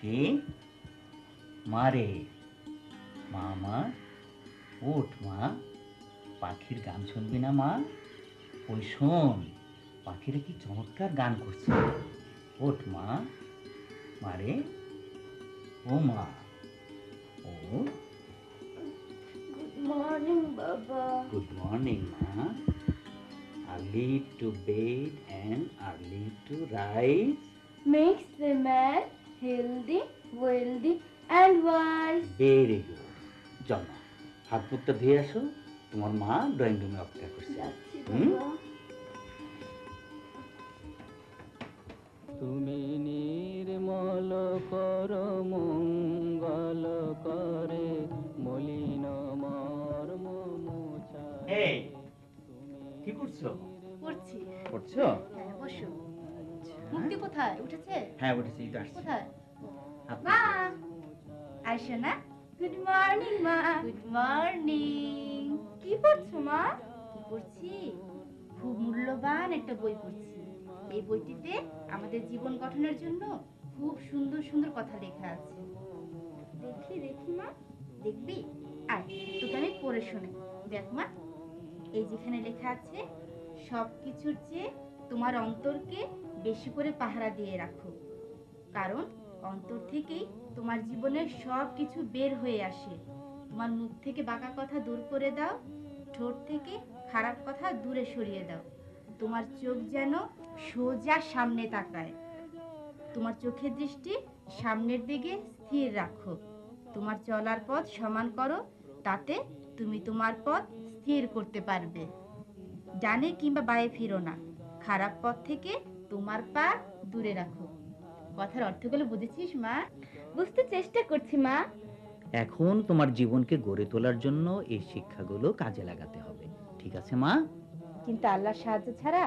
কে? মারে মা, আমার ওঠ মা, পাখির গান শুনবি না মা? ওই শোন, পাখিরা কি চমৎকার গান করছে। ওঠ মা, মারে ও মা, ও গুড মর্নিং বাবা। গুড মর্নিং মা। Early to bed and early to rise Makes the man healthy, wealthy and wise. very good. চল মা, হাত মুখটা ধুয়ে আসো, তোমার মা ড্রয়িং রুমে অপেক্ষা করছে। যাচ্ছি হুম? বাবা। তুমি নির্মল কর মঙ্গল করে মলিন মর্ম মোছায়। এই, কি করছো? পড়ছি। পড়ছো? হ্যাঁ, বসো। মুক্তি কোথায়? উঠেছে? হ্যাঁ উঠেছি, এই তো আসছি। কোথায়? হাত মা, মুখ আয়শা না? গুড মর্নিং মা। Good morning. কি পড়ছো মা? কি পড়ছি? খুব মূল্যবান একটা বই পড়ছি। এই বইটিতে আমাদের জীবন গঠনের জন্য খুব সুন্দর সুন্দর কথা লেখা আছে। দেখি দেখি মা। দেখবি? আয়, তোকে আমি পড়ে শোনাই। দেখ মা, এই যেখানে লেখা আছে, সবকিছুর চেয়ে তোমার অন্তরকে বেশি করে পাহারা দিয়ে রাখো, কারণ অন্তর থেকেই তোমার জীবনের সব কিছু বের হয়ে আসে। তোমার মুখ থেকে বাঁকা কথা দূর করে দাও, ঠোঁট থেকে খারাপ কথা দূরে সরিয়ে দাও। তোমার চোখ যেন সোজা সামনে তাকায়, তোমার চোখের দৃষ্টি সামনের দিকে স্থির রাখো। তোমার চলার পথ সমান করো, তাতে তুমি তোমার পথ স্থির করতে পারবে। ডানে কিংবা বাঁয়ে ফিরো না, খারাপ পথ থেকে তোমার পা দূরে রাখো। কথার অর্থগুলো বুঝেছিস মা? বুঝতে চেষ্টা করছি মা। এখন তোমার জীবনকে গড়ে তোলার জন্য এই শিক্ষাগুলো কাজে লাগাতে হবে, ঠিক আছে মা? কিন্তু আল্লাহর সাহায্য ছাড়া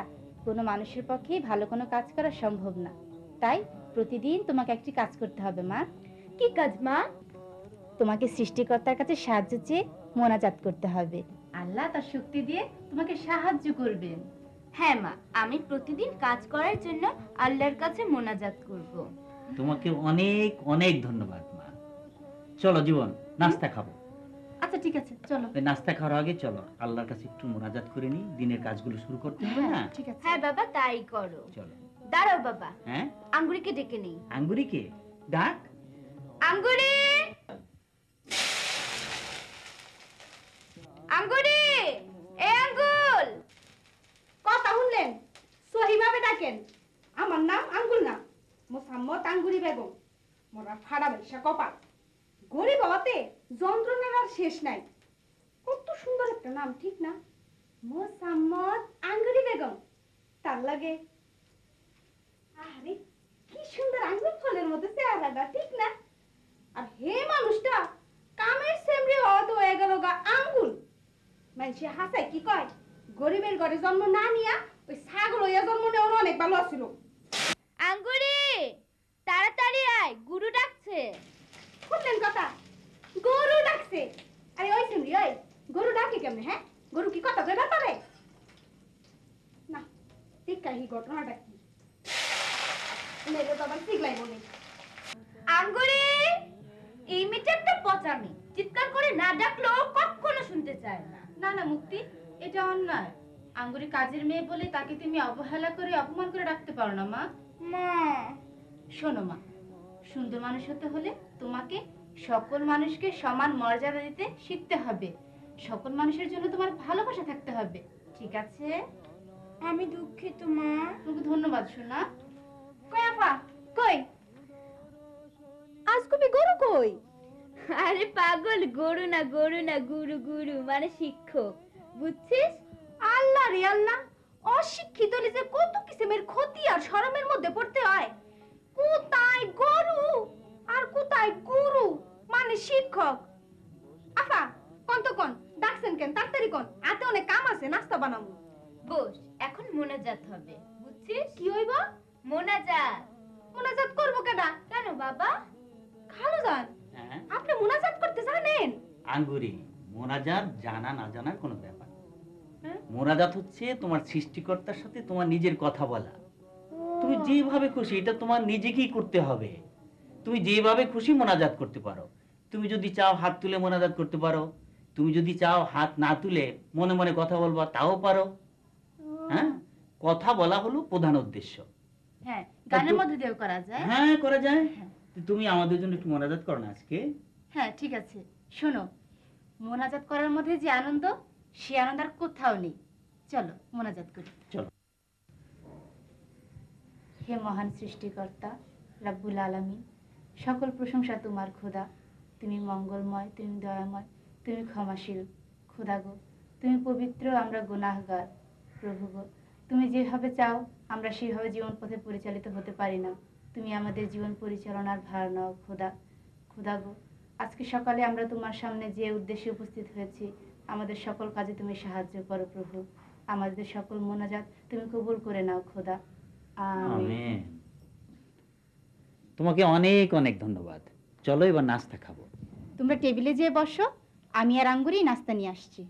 কোনো মানুষের পক্ষেই ভালো কোনো কাজ করা সম্ভব না। তাই প্রতিদিন তোমাকে একটি কাজ করতে হবে মা। কি কাজ মা? তোমাকে সৃষ্টিকর্তার কাছে সাহায্য চেয়ে মোনাজাত করতে হবে। আল্লাহ তার শক্তি দিয়ে তোমাকে সাহায্য করবেন। হ্যাঁ মা, আমি প্রতিদিন কাজ করার জন্য আল্লাহর কাছে মোনাজাত করব। তোমাকে অনেক অনেক ধন্যবাদ মা। চলো জীবন, নাস্তা খাবো। আচ্ছা ঠিক আছে, চলো। ওই নাস্তা খাওয়ার আগে চলো আল্লাহর কাছে একটু মোনাজাত করে নিই, দিনের কাজগুলো শুরু করতে হবে না? ঠিক আছে। হ্যাঁ বাবা, তাই করো। চলো। দাঁড়াও বাবা, হ্যাঁ, আঙ্গুরিকে ডেকে নেই। আঙ্গুরিকে ডাক। আঙ্গুরি, আঙ্গুরি, এ আঙ্গুল। কথা শুনলেন? সহিভাবে ডাকেন। আমার নাম আঙ্গুল না, মোসাম্মদ আঙ্গুরি বেগম। মোরা ফাড়া বৈশা কপাল, গরিব হতে যন্ত্রণার আর শেষ নাই। কত সুন্দর একটা নাম, ঠিক না? মোসাম্মদ আঙ্গুরি বেগম। তার লাগে আরে কি সুন্দর আঙ্গুর ফলের মতো চেহারাটা, ঠিক না? আর হে মানুষটা কামের সেমরি হওয়া তো হয়ে গেল গা আঙ্গুল। মানুষে হাসায় কি কয়, গরিবের ঘরে জন্ম না নিয়া ওই ছাগল হইয়া জন্ম নেওয়ার অনেক ভালো ছিল। আঙ্গুরি, তাড়াতাড়ি আয়, গুরু ডাকছে। শুনলেন কথা? গরু ডাকছে। আরে ওই সেমরি, ওই গরু ডাকে কেমনে? হ্যাঁ, গরু কি কথা কইবার পারে না? ঠিক এই ঘটনাটা কি মেরে তো আবার শিখলাই বলি। আঙ্গুরি, এই মেয়েটা একটা পচামি, চিৎকার করে না ডাকলেও কখনো শুনতে চায় না। না না মুক্তি, এটা অন্যায়। আঙ্গুরি কাজের মেয়ে বলে তাকে তুমি অবহেলা করে অপমান করে ডাকতে পারো না মা। মা শোনো মা, সুন্দর মানুষ হতে হলে তোমাকে সকল মানুষকে সমান মর্যাদা দিতে শিখতে হবে। সকল মানুষের জন্য তোমার ভালোবাসা থাকতে হবে, ঠিক আছে? আমি দুঃখিত মা। তোমাকে ধন্যবাদ সোনা। কই আপা, কই? আজ কবি গরু কই? আরে পাগল, গরু না গরু না, গুরু, গুরু মানে শিক্ষক, বুঝছিস? আল্লাহ রে আল্লাহ, অশিক্ষিত হলে যে কত কিসিমের ক্ষতি আর শরমের মধ্যে পড়তে হয়। কোথায় গরু আর কোথায় গুরু মানে শিক্ষক। আফা কোন তো কোন ডাকছেন কেন? তাড়াতাড়ি কোন, আতে অনেক কাম আছে, নাস্তা বানাবো। বস, এখন মোনাজাত হবে, বুঝছিস? কি হইব? মোনাজাত। মুনাজাত করবো কেডা? কেন বাবা? খালু যান, হ্যাঁ আপনি মুনাজাত করতে জানেন? আঙ্গুরি, মোনাজাত জানা না জানার কোনো ব্যাপার না। হ্যাঁ? মোনাজাত হচ্ছে তোমার সৃষ্টিকর্তার সাথে তোমার নিজের কথা বলা। তুমি যেভাবে খুশি এটা তোমার নিজেকেই করতে হবে। তুমি যেভাবে খুশি মোনাজাত করতে পারো। তুমি যদি চাও হাত তুলে মোনাজাত করতে পারো, তুমি যদি চাও হাত না তুলে মনে মনে কথা বলবা তাও পারো। হ্যাঁ, কথা বলা হলো প্রধান উদ্দেশ্য। হ্যাঁ, গানের মধ্যে দিয়েও করা যায়। হ্যাঁ, করা যায়। হ্যাঁ। তুমি আমাদের জন্য একটু মোনাজাত করো না আজকে। হ্যাঁ, ঠিক আছে। শোনো, মোনাজাত করার মধ্যে যে আনন্দ, সে আনন্দ আর কোথাও নেই। চলো মোনাজাত করি। চলো। হে মহান সৃষ্টিকর্তা রাব্বুল আলামিন, সকল প্রশংসা তোমার খোদা। তুমি মঙ্গলময়, তুমি দয়াময়, তুমি ক্ষমাশীল। খোদা গো, তুমি পবিত্র, আমরা গুনাহগার। প্রভু গো, তুমি যেভাবে চাও আমরা সেইভাবে জীবন পথে পরিচালিত হতে পারি না। তুমি আমাদের জীবন পরিচালনার ভার নাও খোদা। খোদা গো, আজকে সকালে আমরা তোমার সামনে যে উদ্দেশ্যে উপস্থিত হয়েছি, আমাদের সকল কাজে তুমি সাহায্য করো প্রভু। আমাদের সকল মোনাজাত তুমি কবুল করে নাও খোদা। আমিন। আমেন। তোমাকে অনেক অনেক ধন্যবাদ। চলো এবার নাস্তা খাবো। তোমরা টেবিলে যেয়ে বসো, আমি আর আঙ্গুরি নাস্তা নিয়ে আসছি।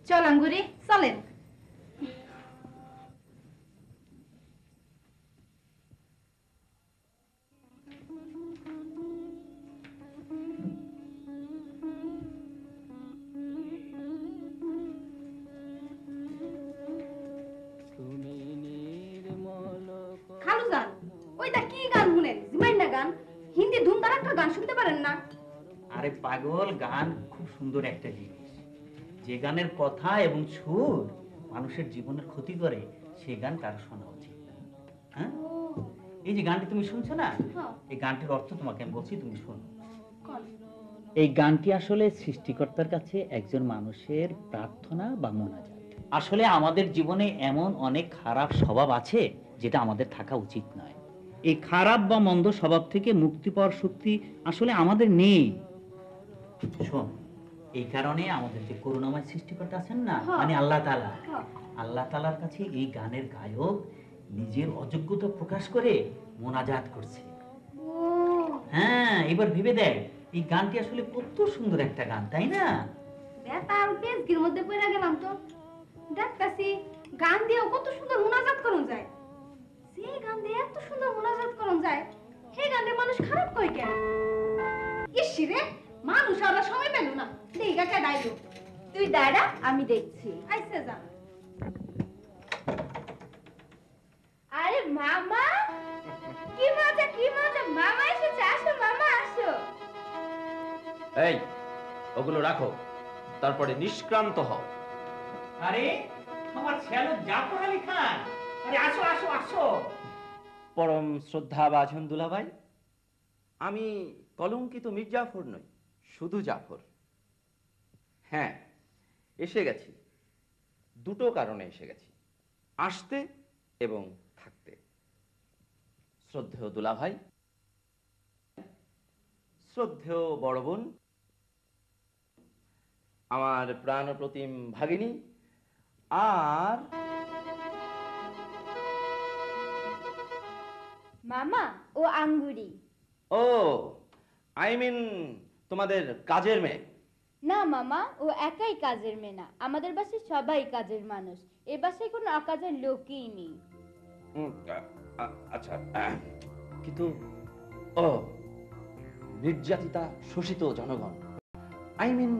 চল আঙ্গুরি, চলেন। তুমি নির্মল খালুজান, ওইটা কি গান শুনেন? জিমাইন্না গান, হিন্দি ধুমধার একটা গান শুনতে পারেন না? আরে পাগল, গান খুব সুন্দর একটা জিনিস। যে গানের কথা এবং সুর মানুষের জীবনের ক্ষতি করে, সেই গান তার শোনা উচিত। হ্যাঁ, এই যে গানটি তুমি শুনছো না, হ্যাঁ। এই গানটির অর্থ তোমাকে আমি বলছি, তুমি শোনো। কোন? এই গানটি আসলে সৃষ্টিকর্তার কাছে একজন মানুষের প্রার্থনা বা মোনাজাত। আসলে আমাদের জীবনে এমন অনেক খারাপ স্বভাব আছে যেটা আমাদের থাকা উচিত নয়। এই খারাপ বা মন্দ স্বভাব থেকে মুক্তি পাওয়ার শক্তি আসলে আমাদের নেই। শোন, এই কারণে আমাদের যে করুণাময় সৃষ্টিকর্তা আছেন না, হ্যাঁ। মানে আল্লাহ তাআলা, হ্যাঁ। আল্লাহ তাআলার কাছে এই গানের গায়ক নিজের অযোগ্যতা প্রকাশ করে মোনাজাত করছে। ও, হ্যাঁ, এবার ভেবে দেখ, এই গানটি আসলে কত সুন্দর একটা গান, তাই না? বেটা আর পেজগির মধ্যে পড়ে গেলাম তো। দেখতাছি গান দিয়েও কত সুন্দর মুনাজাত করন যায়। যে গান দিয়ে এত সুন্দর মুনাজাত করন যায়, সেই গানে মানুষ খারাপ কয় কেন? ইসি রে, মানুষ আর সময় পেল না। দেইগা কে ডাইলো। তুই দাঁড়া, আমি দেখছি। আইসে যা। আরে মামা, কি মজা কি মজা, মামা এসেছে। আসো মামা, আসো। এই, ওগুলো রাখো, তারপরে নিষ্ক্রান্ত হও। আরে আমার ছেলে জাফর আলী খান, আরে আসো আসো আসো। পরম শ্রদ্ধা ভাজন দুলাভাই, আমি কলঙ্কিত মির্জাফর নই, শুধু জাফর। হ্যাঁ, এসে গেছি। দুটো কারণে এসে গেছি, আসতে এবং থাকতে। শ্রদ্ধেয় দুলাভাই, শ্রদ্ধেয় বড় বোন, আমার প্রাণপ্রতিম ভাগিনী, আর মামা, ও আঙ্গুরি। ও আই মিন তোমাদের কাজের মেয়ে। না মামা, ও একাই কাজের মেয়ে না, আমাদের বাসায় সবাই কাজের মানুষ। এ বাসায় কোনো অকাজের লোকই নেই। আচ্ছা, কিন্তু ও নির্যাতিতা শোষিত জনগণ, আই মিন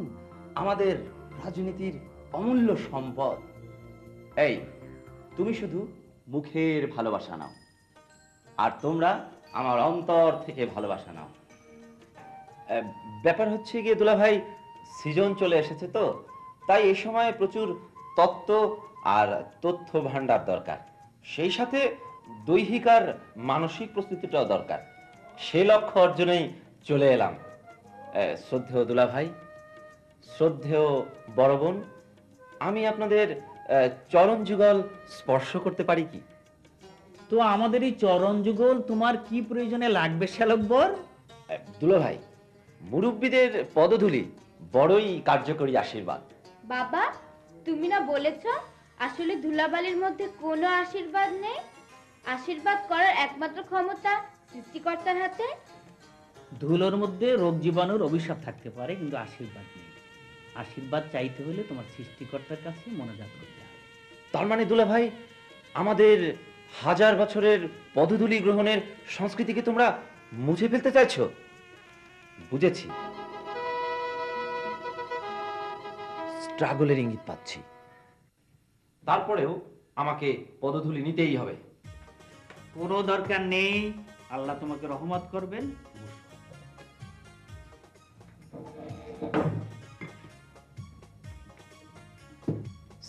আমাদের রাজনীতির অমূল্য সম্পদ। এই, তুমি শুধু মুখের ভালোবাসা নাও, আর তোমরা আমার অন্তর থেকে ভালোবাসা নাও। ব্যাপার হচ্ছে গিয়ে দুলাভাই, সিজন চলে এসেছে তো, তাই এই সময় প্রচুর তত্ত্ব আর তথ্য ভান্ডার দরকার। সেই সাথে দৈহিক আর মানসিক প্রস্তুতিটাও দরকার। সে লক্ষ্য অর্জনেই চলে এলাম। শ্রদ্ধেয় দুলাভাই, শ্রদ্ধেয় বড় বোন, আমি আপনাদের চরণ যুগল স্পর্শ করতে পারি কি? তো আমাদের এই চরণ যুগল তোমার কি প্রয়োজনে লাগবে শ্যালকবর? দুলাভাই, মুরব্বীদের পদধূলি বড়ই কার্যকরী আশীর্বাদ। বাবা, তুমি না বলেছ আসলে ধুলাবালির মধ্যে কোনো আশীর্বাদ নেই? আশীর্বাদ করার একমাত্র ক্ষমতা সৃষ্টিকর্তার হাতে। ধুলোর মধ্যে রোগ জীবাণুর অভিশাপ থাকতে পারে, কিন্তু আশীর্বাদ নেই। আশীর্বাদ চাইতে হলে তোমার সৃষ্টিকর্তার কাছে মনোজাত করতে হবে। তার মানে দুলাভাই, আমাদের হাজার বছরের পদধূলি গ্রহণের সংস্কৃতিকে তোমরা মুছে ফেলতে চাইছো? বুঝেছি, স্ট্রাগলের ইঙ্গিত পাচ্ছি। তারপরেও আমাকে পদধূলি নিতেই হবে। কোনো দরকার নেই, আল্লাহ তোমাকে রহমত করবেন।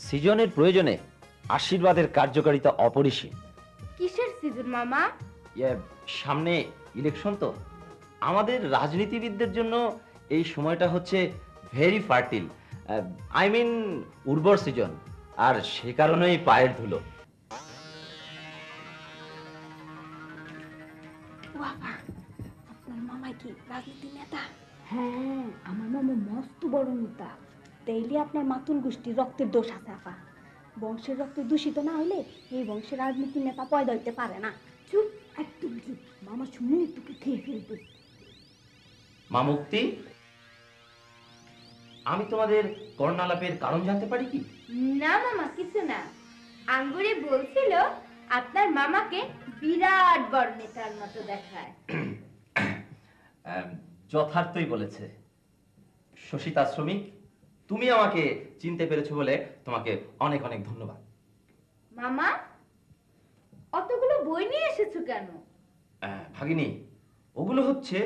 সিজনের প্রয়োজনে আশীর্বাদের কার্যকারিতা অপরিসীম। কিসের সিজন মামা? সামনে ইলেকশন তো, আমাদের রাজনীতিবিদদের জন্য এই সময়টা হচ্ছে ভেরি ফার্টিল, আই মিন উর্বর সিজন, আর সে কারণেই পায়ের ধুলো। আপনার মামাই কি রাজনীতি নেতা? হ্যাঁ, আমার মামা মস্ত বড় নেতা। তাইলে আপনার মাতুল গোষ্ঠীর রক্তের দোষ আছে আপা। বংশের রক্ত দূষিত না হলে এই বংশের রাজনীতির নেতা পয়দা হইতে পারে না। চুপ, একদম চুপ। মামা শুনে তোকে খেয়ে ফেলবে। মা মুক্তি, আমি তোমাদের কর্ণালাপের কারণ জানতে পারি কি? না মামা, কিছু না। আঙ্গুরি বলছিল আপনার মামাকে বিরাট বড় নেতার মতো দেখায়। যথার্থই বলেছে। শশিতা শ্রমিক, তুমি আমাকে চিনতে পেরেছো বলে তোমাকে অনেক অনেক ধন্যবাদ। মামা, অতগুলো বই নিয়ে এসেছো কেন? ভাগিনী, ওগুলো হচ্ছে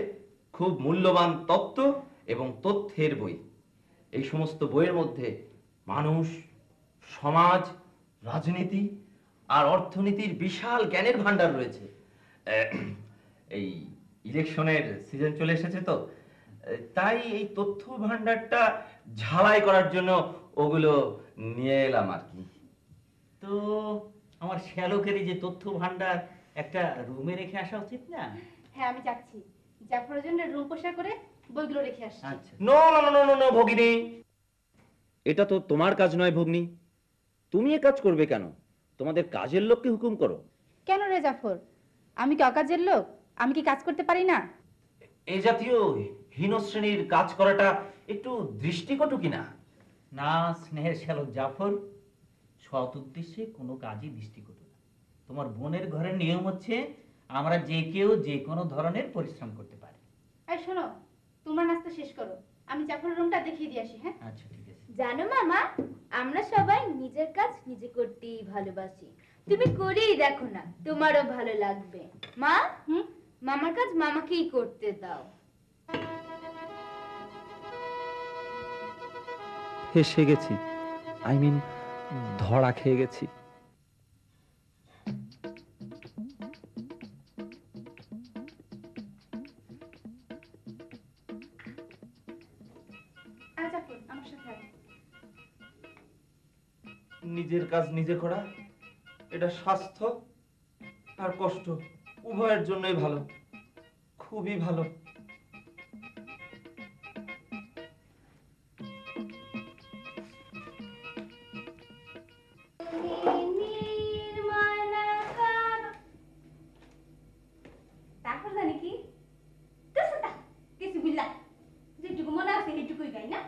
খুব মূল্যবান তত্ত্ব এবং তথ্যের বই। এই সমস্ত বইয়ের মধ্যে মানুষ, সমাজ, রাজনীতি আর অর্থনীতির বিশাল জ্ঞানের ভান্ডার রয়েছে। এই ইলেকশনের সিজন চলে এসেছে তো, তাই এই তথ্য ভান্ডারটা ঝালাই করার জন্য ওগুলো নিয়ে এলাম আর কি। তো আমার শ্যালকের যে তথ্য ভান্ডার একটা রুমে রেখে আসা উচিত না? হ্যাঁ, আমি যাচ্ছি। যা প্রয়োজন রুম পরিষ্কার করে বইগুলো রেখে আসছি। আচ্ছা, no no no no no ভগিনী, এটা তো তোমার কাজ নয় ভগ্নী। তুমি এ কাজ করবে কেন? তোমাদের কাজের লোককে হুকুম করো। কেন রে জাফর, আমি কি অকাজের লোক? আমি কি কাজ করতে পারি না? এ জাতীয় হীন শ্রেণীর কাজ করাটা একটু দৃষ্টিকটু কিনা? না স্নেহের শ্যালক জাফর, সৎ উদ্দেশ্যে কোনো কাজই দৃষ্টিকটু না। তোমার বোনের ঘরের নিয়ম হচ্ছে আমরা যে কেউ যে কোনো ধরনের পরিশ্রম করতে পারি। এই শোনো, তোমরা নাস্তা শেষ করো, আমি জাফরের রুমটা দেখিয়ে দিয়ে আসি। হ্যাঁ, আচ্ছা, ঠিক আছে। জানো মামা, আমরা সবাই নিজের কাজ নিজে করতেই ভালোবাসি। তুমি করেই দেখো না, তোমারও ভালো লাগবে। মা, মামার কাজ মামাকেই করতে দাও। ফেসে গেছি, আই মিন ধরা খেয়ে গেছি। জাফর আমার সাথে আয়। নিজের কাজ নিজে করা, এটা স্বাস্থ্য আর কষ্ট উভয়ের জন্যই ভালো, খুবই ভালো। তারপর জানি কি কিছু বুঝলা, যেটুকু মনে আছে সেটুকুই গাই না।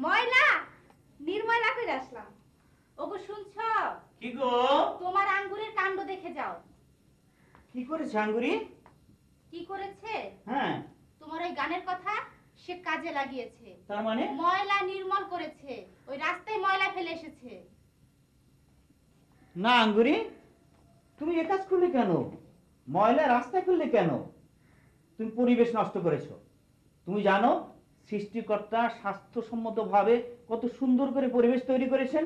ময়লা নির্ময়লা করে আসলাম। ওগো শুনছো? কি গো? তোমার আঙ্গুরের কাণ্ড দেখে যাও। কি করেছে আঙ্গুরি? কি করেছে? হ্যাঁ, তোমার ওই গানের কথা সে কাজে লাগিয়েছে, তার মানে ময়লা নির্মল করেছে, ওই রাস্তায় ময়লা ফেলে এসেছে। না আঙ্গুরি, তুমি এ কাজ করলে কেন? ময়লা রাস্তায় ফেললে কেন? তুমি পরিবেশ নষ্ট করেছো। তুমি জানো সৃষ্টিকর্তা স্বাস্থ্যসম্মতভাবে কত সুন্দর করে পরিবেশ তৈরি করেছেন।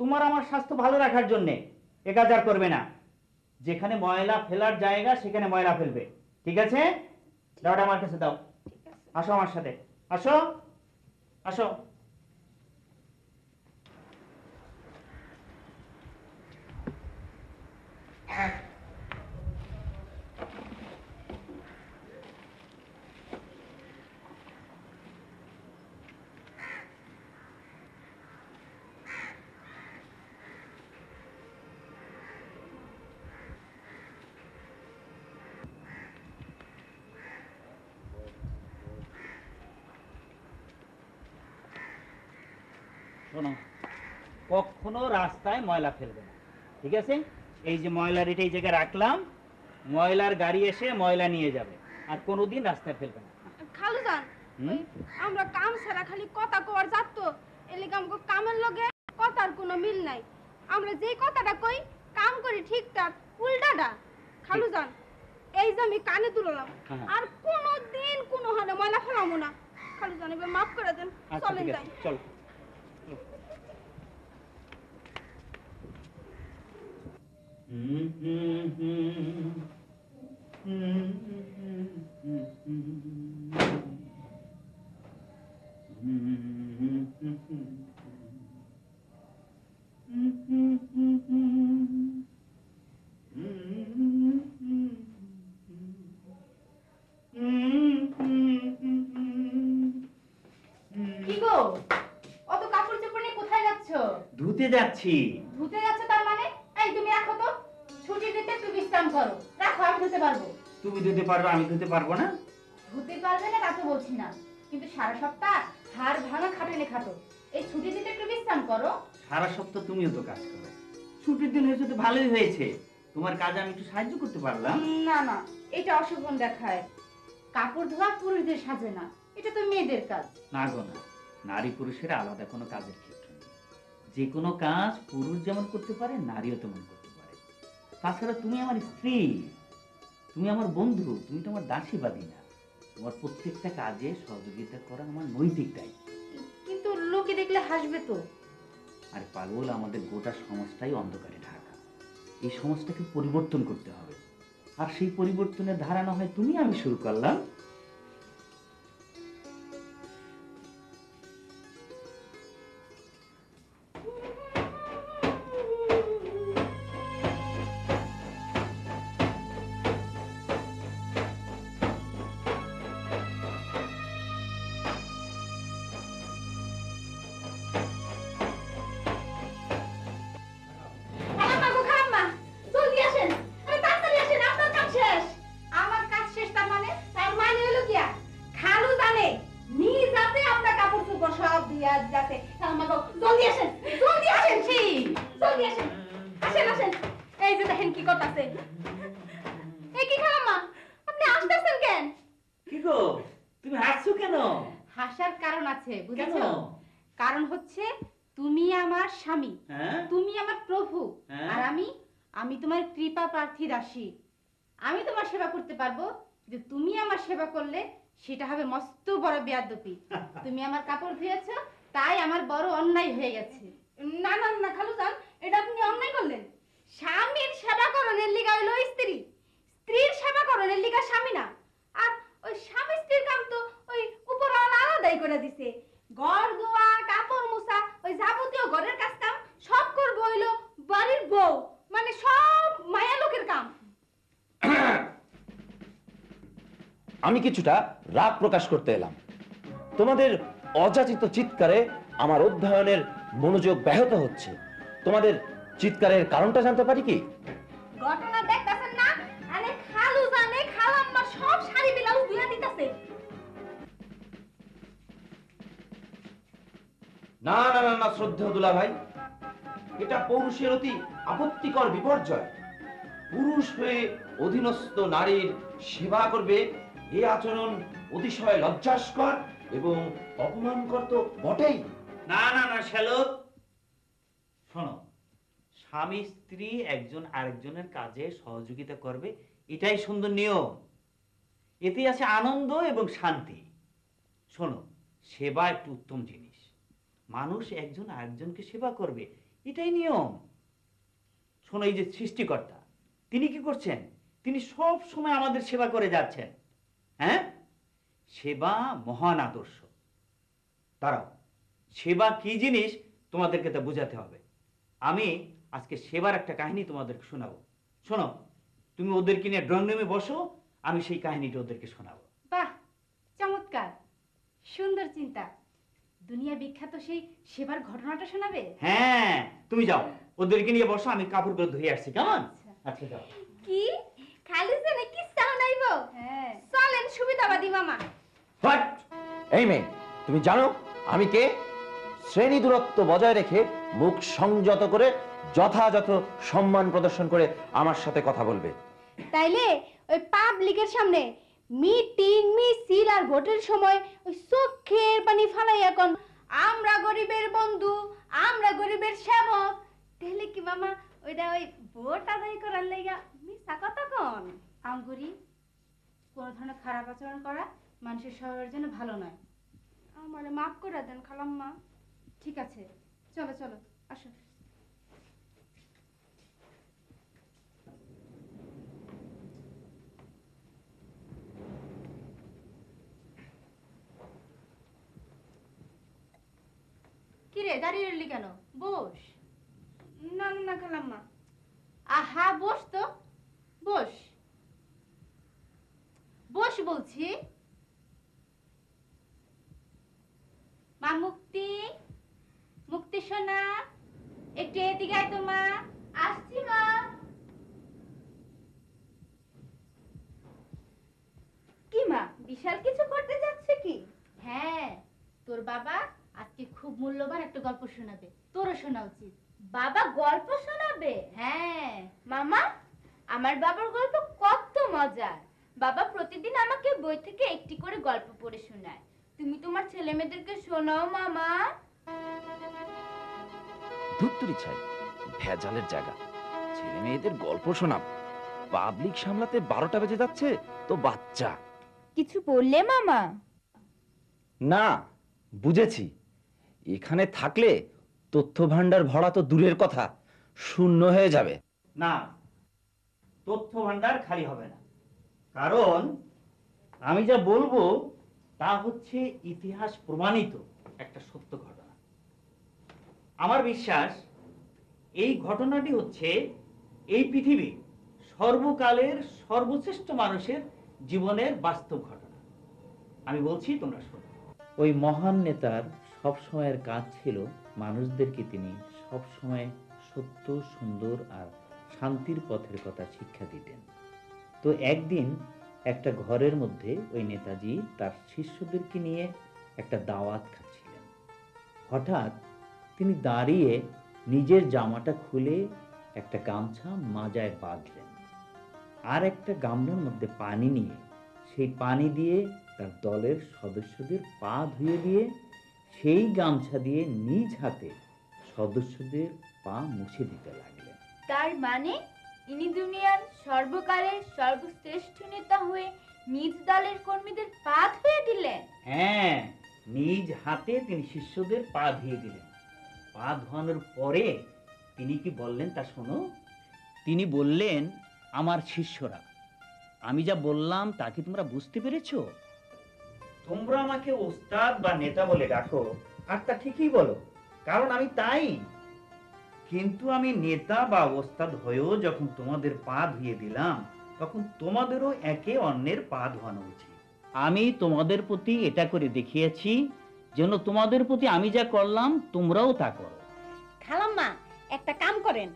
তোমার আমার স্বাস্থ্য ভালো রাখার জন্য এ কাজ আর করবে না। যেখানে ময়লা ফেলার জায়গা সেখানে ময়লা ফেলবে, ঠিক আছে? দাওটা আমার কাছে দাও। আসো আমার সাথে, আসো আসো। শোনো, কখনো রাস্তায় ময়লা ফেলবে না, ঠিক আছে? এই যে ময়লার এটা এই জায়গায় রাখলাম, ময়লার গাড়ি এসে ময়লা নিয়ে যাবে, আর কোনোদিন রাস্তায় ফেলবে না। খালুজান, হুম? আমরা কাম ছাড়া খালি কথা কওয়ার যাত, এলিগে আমগো কামের লগে কথার কোনো মিল নাই। আমরা যেই কথাটা কই কাম করি ঠিকঠাক, উল্টাটা। খালুজান, এই যে আমি কানে তুললাম, হ্যাঁ। আর কোনোদিন কোনো হানে ময়লা ফেলামো না। খালুজান, এবার মাফ করে দেন, আচ্ছা চলেন ঠিক যাই। আছে, চলো। কি গো, অত কাপড় চোপড় নিয়ে কোথায় যাচ্ছ? ধুতে যাচ্ছি। ধুতে যাচ্ছ তার মানে? এই তুমি রাখো তো, ছুটি দিতে একটু বিশ্রাম করো। রাখো, আমি ধুতে পারবো। তুমি ধুতে পারবে, আমি ধুতে পারবো না? ধুতে পারবে না তা তো বলছি না, কিন্তু সারা সপ্তাহ হাড় ভাঙা খাটুনি খাটো, এই ছুটি দিতে একটু বিশ্রাম করো। সারা সপ্তাহ তুমিও তো কাজ করো, ছুটির দিন হয়েছে তো ভালোই হয়েছে, তোমার কাজে আমি একটু সাহায্য করতে পারলাম। না না, এটা অশোভন দেখায়। কাপড় ধোয়া পুরুষদের সাজে না, এটা তো মেয়েদের কাজ। না গো না, নারী পুরুষের আলাদা কোনো কাজের ক্ষেত্র নেই। যে কোনো কাজ পুরুষ যেমন করতে পারে, নারীও তেমন করতে পারে। তাছাড়া তুমি আমার স্ত্রী, তুমি আমার বন্ধু, তুমি তো আমার দাসীবাদী না। তোমার প্রত্যেকটা কাজে সহযোগিতা করা আমার নৈতিক দায়িত্ব। কিন্তু লোকে দেখলে হাসবে তো। আর পাগল, আমাদের গোটা সমাজটাই অন্ধকারে ঢাকা। এই সমাজটাকে পরিবর্তন করতে হবে, আর সেই পরিবর্তনের ধারা না হয় তুমি আমি শুরু করলাম। খালাম্মা গো, খালাম্মা, জলদি আসেন, আরে তাড়াতাড়ি আসেন, আপনার কাজ শেষ। আমার কাজ শেষ তার মানে হলো কি? খালু জানে নিজ হাতে আপনার কাপড় চোপড় সব দিয়া যাতে। খালাম্মা গো, জলদি আসেন, জলদি আসেন, জলদি আসেন, আসেন আসেন। এই যে দেখেন কি করতেছে। এই কি খালাম্মা, আপনি আসতেছেন কেন? কি গো, তুমি হাসছো কেন? হাসার কারণ আছে, কেন? বুঝেছো? কারণ হচ্ছে তুমি আমার স্বামী, হ্যাঁ? তুমি আমার প্রভু, হ্যাঁ। আর আমি তোমার কৃপা প্রার্থী দাসী। আমি তোমার সেবা করতে পারবো, কিন্তু তুমি আমার সেবা করলে সেটা হবে মস্ত বড় বেয়াদবি। তুমি আমার কাপড় ধুয়েছো, তাই আমার বড় অন্যায় হয়ে গেছে। না না না খালুজান, এটা আপনি অন্যায় করলেন। স্বামীর সেবা করণের লিগা হইলো স্ত্রী, স্ত্রীর সেবা করণের লিগা স্বামী না। আর ওই স্বামী স্ত্রীর কাম তো ওই উপরওয়ালা আলাদাই করে দিছে। ঘর ধোয়া, কাপড় মোছা, ওই যাবতীয় ঘরের কাজ কাম সব করবো হইলো বাড়ির বউ, মানে সব মায়া লোকের কাম। আমি কিছুটা রাগ প্রকাশ করতে এলাম। তোমাদের অযাচিত চিৎকারে আমার অধ্যয়নের মনোযোগ ব্যাহত হচ্ছে। তোমাদের চিৎকারের কারণটা জানতে পারি কি? ঘটনা দেখতাছেন না? আরে খালুজানে খালাম্মা সব শাড়ি ব্লাউজ ধুইয়া দিতাছে। না না না না, শ্রদ্ধেয় দুলা ভাই, এটা পৌরুষের অতি আপত্তিকর বিপর্যয়। পুরুষ হয়ে অধীনস্থ নারীর সেবা করবে, এই আচরণ অতিশয় লজ্জাস্কর এবং অপমানকর তো বটেই। না না না শ্যালক, শোনো, স্বামী স্ত্রী একজন আরেকজনের কাজে সহযোগিতা করবে, এটাই সুন্দর নিয়ম। এতে আছে আনন্দ এবং শান্তি। শোনো, সেবা একটি উত্তম জিনিস। মানুষ একজন আরেকজনকে সেবা করবে, এটাই নিয়ম। শোনো, এই যে সৃষ্টিকর্তা, তিনি কি করছেন? তিনি সব সময় আমাদের সেবা করে যাচ্ছেন। হ্যাঁ, সেবা মহান আদর্শ। দাঁড়াও, সেবা কি জিনিস তোমাদেরকে তা বোঝাতে হবে। আমি আজকে সেবার একটা কাহিনী তোমাদেরকে শোনাবো। শোনো, তুমি ওদেরকে নিয়ে ড্রয়িং রুমে বসো, আমি সেই কাহিনীটা ওদেরকে শোনাবো। বাহ, চমৎকার, সুন্দর চিন্তা। দুনিয়া বিখ্যাত সেই সেবার ঘটনাটা শোনাবে? হ্যাঁ, তুমি যাও, ওদেরকে নিয়ে বসো, আমি কাপড়গুলো ধুয়ে আসছি, কেমন? আচ্ছা যাও। কি খালি জানে কিস্সা শোনাইবো? হ্যাঁ, চলেন সুবিধাবাদী মামা। What? এই মেয়ে, তুমি জানো আমি কে? শ্রেণী দূরত্ব বজায় রেখে মুখ সংযত করে যথাযথ সম্মান প্রদর্শন করে আমার সাথে কথা বলবে। তাইলে ওই পাবলিকের সামনে মিটিং মিছিল আর ভোটের সময় ওই চোখের পানি ফালাই এখন আমরা গরিবের বন্ধু, আমরা গরিবের সেবক, তাহলে কি মামা ওইটা ওই ভোট আদায় করার লাইগা মিছা কথা কন? আঙ্গুরি, কোনো ধরনের খারাপ আচরণ করা মানুষের শরীরের জন্য ভালো নয়। আমারে মাফ করে দেন খালাম্মা। ঠিক আছে, চলো চলো, আসো। কিরে দাঁড়িয়ে রইলি কেন? বস। না না খালাম্মা। আহা, বস তো, বস বস বলছি। মা মুক্তি, মুক্তি সোনা, একটু এদিকে আয় তো মা। আসছি মা। কি মা, বিশাল কিছু করতে যাচ্ছে কি? হ্যাঁ, তোর বাবা আজকে খুব মূল্যবান একটা গল্প শোনাবে, তোরও শোনা উচিত। বাবা গল্প শোনাবে? হ্যাঁ। মামা, আমার বাবার গল্প কত মজার। বাবা প্রতিদিন আমাকে বই থেকে একটি করে গল্প পড়ে শোনায়। তুমি তোমার ছেলে মেয়েদেরকে শোনাও মামা। ধুত্তুরি ছাই, ভেজালের জায়গা। ছেলে মেয়েদের গল্প শোনাব? পাবলিক সামলাতে 12টা বেজে যাচ্ছে তো বাচ্চা। কিছু বললে মামা? না, বুঝেছি। এখানে থাকলে তথ্য ভান্ডার ভরা তো দূরের কথা, শূন্য হয়ে যাবে। না, তথ্য ভান্ডার খালি হবে না, কারণ আমি যা বলবো তা হচ্ছে ইতিহাস প্রমাণিত একটা সত্য ঘটনা। আমার বিশ্বাস এই ঘটনাটি হচ্ছে এই পৃথিবীর সর্বকালের সর্বশ্রেষ্ঠ মানুষের জীবনের বাস্তব ঘটনা। আমি বলছি, তোমরা শোনো। ওই মহান নেতার সব সময়ের কাজ ছিল মানুষদেরকে তিনি সব সময় সত্য, সুন্দর আর শান্তির পথের কথা শিক্ষা দিতেন। তো একদিন একটা ঘরের মধ্যে ওই নেতাজি তার শিষ্যদেরকে নিয়ে একটা দাওয়াত খাচ্ছিলেন। হঠাৎ তিনি দাঁড়িয়ে নিজের জামাটা খুলে একটা গামছা মাজায় বাঁধলেন, আর একটা গামলার মধ্যে পানি নিয়ে সেই পানি দিয়ে তার দলের সদস্যদের পা ধুয়ে দিয়ে সেই গামছা দিয়ে নিজ হাতে সদস্যদের পা মুছে দিতে লাগলেন। তার মানে ইনি দুনিয়ার সর্বকালের সর্বশ্রেষ্ঠ নেতা হয়ে নিজ দলের কর্মীদের পা ধুয়ে দিলেন? হ্যাঁ, নিজ হাতে তিনি শিষ্যদের পা ধুয়ে দিলেন। পা ধোয়ানোর পরে তিনি কি বললেন তা শোনো। তিনি বললেন, আমার শিষ্যরা, আমি যা বললাম তা কি তোমরা বুঝতে পেরেছো? তোমরা আমাকে ওস্তাদ বা নেতা বলে ডাকো, আর তা ঠিকই বলো, কারণ আমি তাই। কিন্তু আমি নেতা বা ওস্তাদ হয়েও যখন তোমাদের পা ধুয়ে দিলাম, তখন তোমাদেরও একে অন্যের পা ধোয়ানো উচিত। আমি তোমাদের প্রতি এটা করে দেখিয়েছি যেন তোমাদের প্রতি আমি যা করলাম তোমরাও তা করো। খালাম্মা, একটা কাম করেন,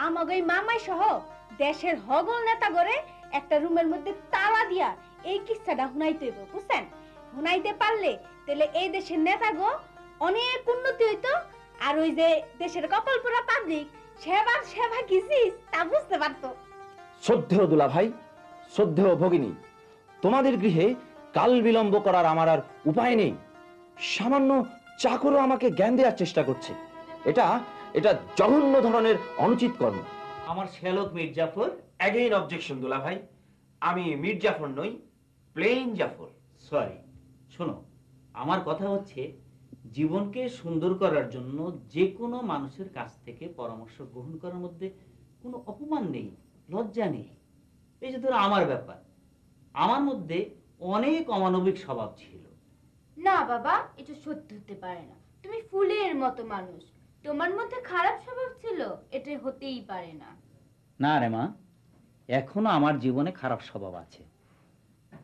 আমাকে ওই মামাই সহ দেশের হগল নেতা করে একটা রুমের মধ্যে তালা দিয়া এই কিস্সাটা শুনাইতে হইব, বুঝছেন? শুনাইতে পারলে তাহলে এই দেশের নেতা গো অনেক উন্নতি হইতো, আর ওই যে দেশের কপাল পোড়া পাবলিক সেবার সেবা কিসিস তা বুঝতে পারতো। শ্রদ্ধেয় দুলা ভাই, শ্রদ্ধেয় ভগিনী, তোমাদের গৃহে কাল বিলম্ব করার আমার আর উপায় নেই। সামান্য চাকরও আমাকে জ্ঞান দেওয়ার চেষ্টা করছে। এটা এটা জঘন্য ধরনের অনুচিত কর্ম। আমার শ্যালক মির্জাফর। অ্যাগেইন অবজেকশন দুলা ভাই, আমি মীর জাফর নই, প্লেন জাফর। সরি, শোনো, আমার কথা হচ্ছে জীবনকে সুন্দর করার জন্য যে কোনো মানুষের কাছ থেকে পরামর্শ গ্রহণ করার মধ্যে কোনো অপমান নেই, লজ্জা নেই। এই যে ধরো আমার ব্যাপার, আমার মধ্যে অনেক অমানবিক স্বভাব ছিল। না বাবা, এটা সত্যি হতে পারে না। তুমি ফুলের মতো মানুষ, তোমার মধ্যে খারাপ স্বভাব ছিল? এটা হতেই পারে না। না রে মা, এখনো আমার জীবনে খারাপ স্বভাব আছে।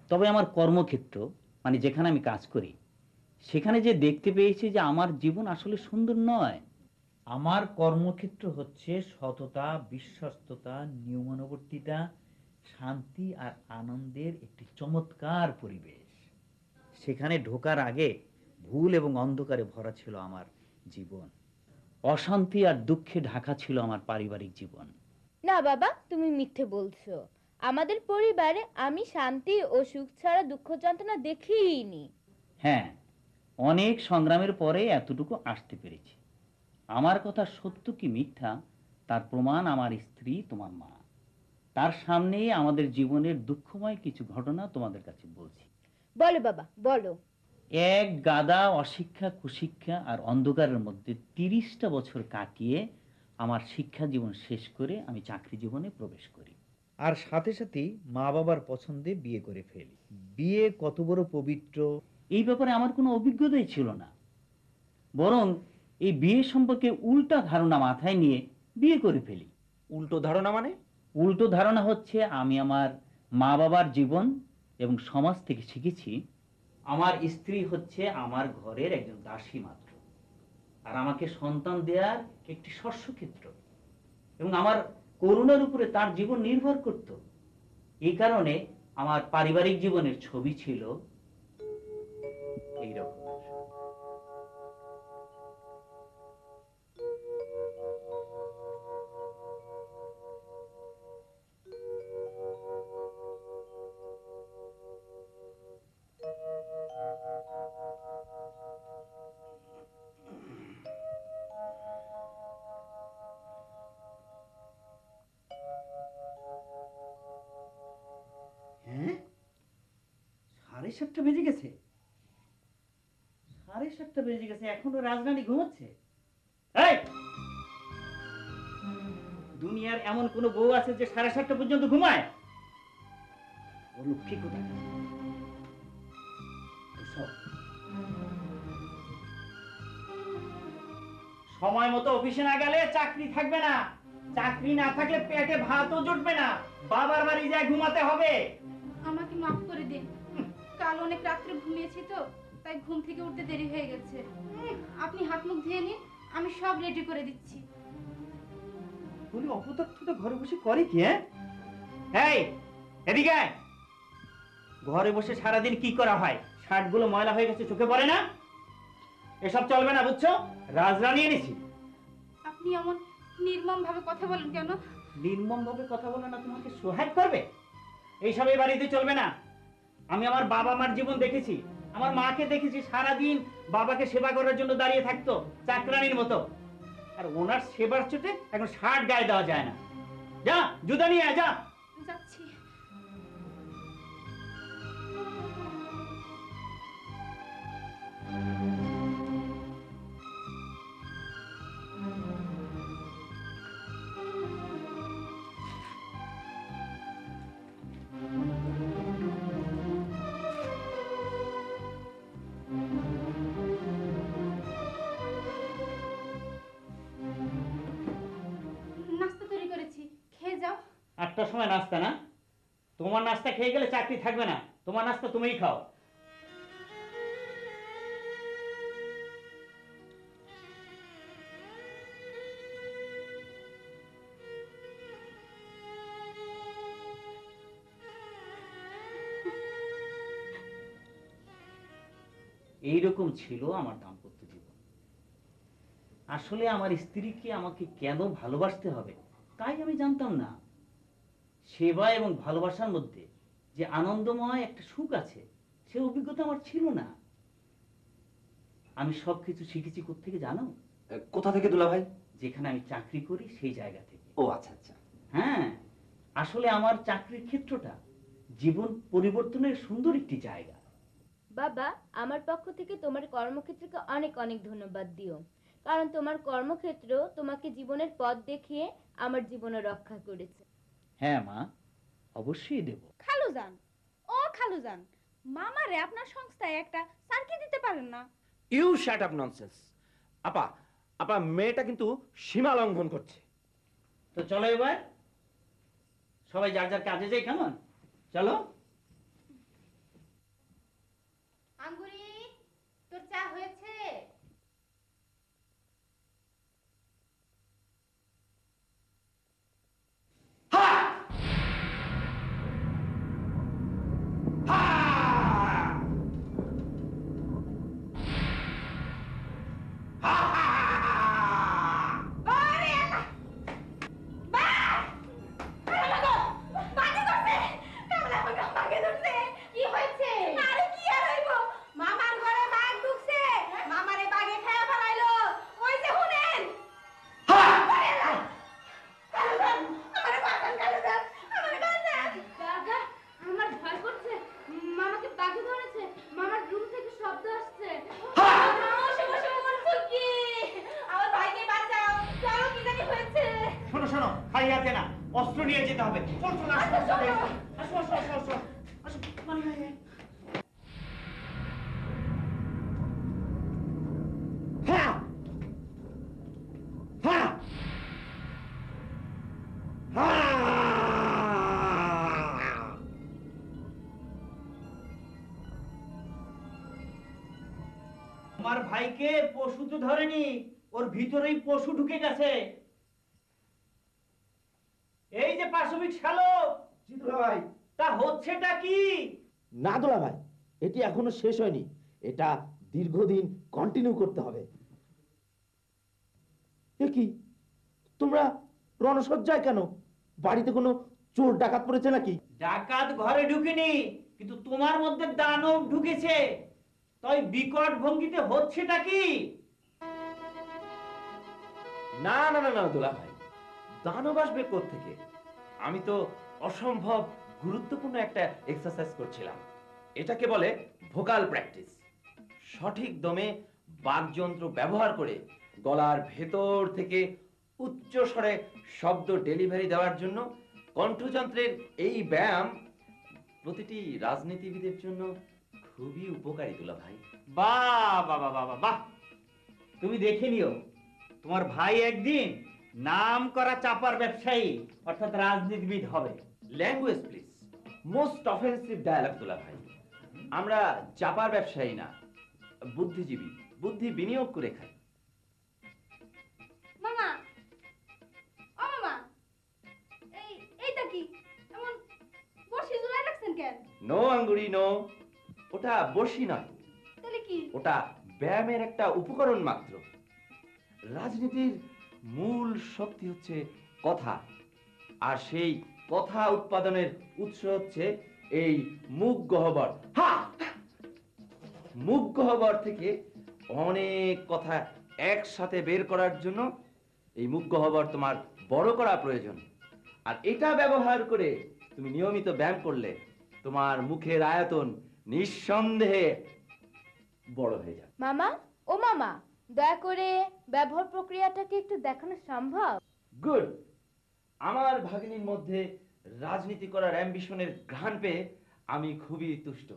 তবে আমার কর্মক্ষেত্র, মানে যেখানে আমি কাজ করি, সেখানে যে দেখতে পেয়েছি যে আমার জীবন আসলে সুন্দর নয়। আমার কর্মক্ষেত্র হচ্ছে সততা, বিশ্বস্ততা, নিয়মানুবর্তিতা, শান্তি আর আনন্দের একটি চমৎকার পরিবেশ। সেখানে ঢোকার আগে ভুল এবং অন্ধকারে ভরা ছিল আমার জীবন। অশান্তি আর দুঃখে ঢাকা ছিল আমার পারিবারিক জীবন। না বাবা, তুমি মিথ্যে বলছো। আমাদের পরিবারে আমি শান্তি ও সুখ ছাড়া দুঃখ যন্ত্রণা দেখিনি। হ্যাঁ, অনেক সংগ্রামের পরে এতটুকু আসতে পেরেছি। আমার কথা সত্য কি মিথ্যা তার প্রমাণ আমার স্ত্রী, তোমার মা। তার সামনেই আমাদের জীবনের দুঃখময় কিছু ঘটনা তোমাদের কাছে বলছি। বলো বাবা, বলো। এক গাদা অশিক্ষা, কুশিক্ষা আর অন্ধকারের মধ্যে 30টা বছর কাটিয়ে আমার শিক্ষা জীবন শেষ করে আমি চাকরি জীবনে প্রবেশ করি। আর সাথে সাথেই মা বাবার পছন্দে বিয়ে করে ফেলি। বিয়ে কত বড় পবিত্র, এই ব্যাপারে আমার কোনো অভিজ্ঞতাই ছিল না। বরং এই বিয়ে সম্পর্কে উল্টা ধারণা মাথায় নিয়ে বিয়ে করে ফেলি। উল্টো ধারণা মানে? উল্টো ধারণা হচ্ছে আমি আমার মা বাবার জীবন এবং সমাজ থেকে শিখেছি আমার স্ত্রী হচ্ছে আমার ঘরের একজন দাসী মাত্র, আর আমাকে সন্তান দেওয়ার একটি শস্যক্ষেত্র, এবং আমার করুণার উপরে তার জীবন নির্ভর করত। এই কারণে আমার পারিবারিক জীবনের ছবি ছিল এইরকম। হ্যাঁ, 7:30 বেজে গেছে। 7:30 বেজে গেছে, এখনো রাজরানী ঘুমাচ্ছে? এই, দুনিয়ার এমন কোন বউ আছে যে 7:30 পর্যন্ত ঘুমায়? ও লক্ষ্মী কোথায়? সময় মতো অফিসে না গেলে চাকরি থাকবে না। চাকরি না থাকলে পেটে ভাতও জুটবে না। বাবার বাড়ি যায় ঘুমাতে হবে। আমাকে মাফ করে দিন, কাল অনেক রাত্রে ঘুমিয়েছি তো, তাই ঘুম থেকে উঠতে দেরি হয়ে গেছে। আপনি হাত মুখ ধুয়ে নিন, আমি সব রেডি করে দিচ্ছি। বলি অপদার্থটা ঘরে বসে করে কি? এই, এদিকে আয়। ঘরে বসে সারাদিন কি করা হয়? শার্টগুলো ময়লা হয়ে গেছে, চোখে পড়ে না? এসব চলবে না, বুঝছো? রাজরানী এনেছি। আপনি এমন নির্মম ভাবে কথা বলেন কেন? নির্মম ভাবে কথা বলে না তোমাকে সোহাগ করবে? এইসব এই বাড়িতে চলবে না। আমি আমার বাবা মার জীবন দেখেছি, আমার মাকে দেখেছি সারাদিন বাবাকে সেবা করার জন্য দাঁড়িয়ে থাকতো চাকরানির মতো। আর ওনার সেবার চোটে এখন শার্ট গায়ে দেওয়া যায় না। যা, জুতা নিয়ে আয়, যা। যাচ্ছি। নাস্তা তৈরি করেছি, খেয়ে যাও। 8টার সময় নাস্তা না? তোমার নাস্তা খেয়ে গেলে চাকরি থাকবে না। তোমার নাস্তা তুমিই খাও। এইরকম ছিল আমার দাম্পত্য জীবন। আসলে আমার স্ত্রীকে আমাকে কেন ভালোবাসতে হবে তাই আমি জানতাম না। সেবা এবং ভালোবাসার মধ্যে যে আনন্দময় একটা সুখ আছে, সে অভিজ্ঞতা আমার ছিল না। আমি সবকিছু শিখেছি কোত্থেকে জানো? কোথা থেকে দুলা ভাই? যেখানে আমি চাকরি করি সেই জায়গা থেকে। ও আচ্ছা আচ্ছা। হ্যাঁ, আসলে আমার চাকরির ক্ষেত্রটা জীবন পরিবর্তনের সুন্দর একটি জায়গা। বাবা, আমার পক্ষ থেকে তোমার কর্মক্ষেত্রকে অনেক অনেক ধন্যবাদ দিও, কারণ তোমার কর্মক্ষেত্র তোমাকে জীবনের পথ দেখিয়ে আমার জীবনে রক্ষা করেছে। হ্যাঁ মা, অবশ্যই দেব। খালুজান, ও খালুজান, মামারে আপনার সংস্থায় একটা সার্কি দিতে পারেন না? You shut up nonsense. আপা, আপা মেয়েটা কিন্তু সীমা লঙ্ঘন করছে। তো চলো এবার সবাই যার যার কাজে যাই, কেমন? চলো। আঙ্গুরি, তোর চা হয়েছে? কি হয়েছে? আরে কি আর হইব, মামার ঘরে বাঘ ঢুকছে, মামারে বাঘে খায়া ফেলাইলো। ওই যে শুনেন, খালুজান, আমারে বাঁচান, খালুজান, আমারে বাঁচান। বাবা, আমার ভয় করছে, মামাকে বাঘে ধরেছে, মামার রুম থেকে শব্দ আসছে। আমার ভাইকে বাঁচাও, চলো, কি জানি হয়েছে। শোনো শোনো, খালি হাতে না, অস্ত্র নিয়ে যেতে হবে। চল চল, আসো আসো আসো আসো আসো আসো আসো, মানে, মানে। হ্যাঁ হ্যাঁ আমার ভাইকে পশু তো ধরেনি, ওর ভিতরেই পশু ঢুকে গেছে। এই যে পাশবিক শালক, জি দুলা ভাই। তা হচ্ছেটা কি? না দুলা ভাই, এটি এখনো শেষ হয়নি, এটা দীর্ঘদিন কন্টিনিউ করতে হবে। এ কি, তোমরা রণসজ্জায় কেন? বাড়িতে কোনো চোর ডাকাত পড়েছে নাকি? ডাকাত ঘরে ঢুকেনি, কিন্তু তোমার মধ্যে দানব ঢুকেছে। তাই বিকট ভঙ্গিতে হচ্ছেটা কি? না না না না দুলা ভাই, দানব আসবে কোত্থেকে? আমি তো অসম্ভব গুরুত্বপূর্ণ একটা এক্সারসাইজ করছিলাম। এটাকে বলে ভোকাল প্র্যাকটিস। সঠিক দমে বাকযন্ত্র ব্যবহার করে গলার ভেতর থেকে উচ্চ স্বরে শব্দ ডেলিভারি দেওয়ার জন্য কণ্ঠযন্ত্রের এই ব্যায়াম প্রতিটি রাজনীতিবিদের জন্য খুবই উপকারী দুলা ভাই। বাহ বাহ বাহ বাহ বাহ, তুমি দেখে নিও, তোমার ভাই একদিন নাম করা চাপার ব্যবসায়ী অর্থাৎ রাজনীতিবিদ হবে। Language please, most offensive dialogue দুলা ভাই। আমরা চাপার ব্যবসায়ী না, বুদ্ধিজীবী, বুদ্ধি বিনিয়োগ করে খাই। মামা, ও মামা, এইটা কি এমন বসি ঝুলাই রাখছেন কেন? নো আঙ্গুরি নো, ওটা বসি নয়, তাহলে কি? ওটা ব্যায়ামের একটা উপকরণ মাত্র। রাজনীতির মূল শক্তি হচ্ছে কথা, আর সেই কথা উৎপাদনের উৎস হচ্ছে এই মুখ গহ্বর। হা! মুখ গহ্বর থেকে অনেক কথা একসাথে বের করার জন্য এই মুখ গহ্বর তোমার বড় করা প্রয়োজন। আর এটা ব্যবহার করে তুমি নিয়মিত ব্যায়াম করলে তোমার মুখের আয়তন নিঃসন্দেহে বড় হয়ে যাবে। মামা, ও মামা, দয়া করে ব্যবহার প্রক্রিয়াটাকে একটু দেখানো সম্ভব? গুড। আমার ভাগ্নির মধ্যে রাজনীতি করার অ্যাম্বিশনের ঘ্রাণ পেয়ে আমি খুবই তুষ্ট।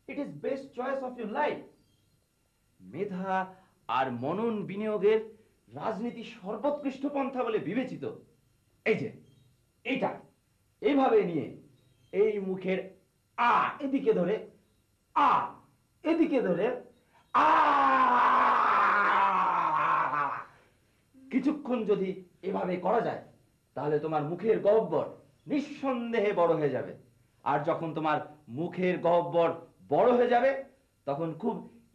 It is best choice of your life. মেধা আর মনন বিনিয়োগের রাজনীতি সর্বোৎকৃষ্ট পন্থা বলে বিবেচিত। এই যে এইটা এইভাবে নিয়ে এই মুখের আ এদিকে ধরে, আ এদিকে ধরে, আ কিছুক্ষণ যদি এভাবে করা যায় তাহলে তোমার মুখের গহ্বর নিঃসন্দেহে বড় হয়ে যাবে। আর যখন তোমার মুখের গহ্বর বড় হয়ে যাবে তখন খুব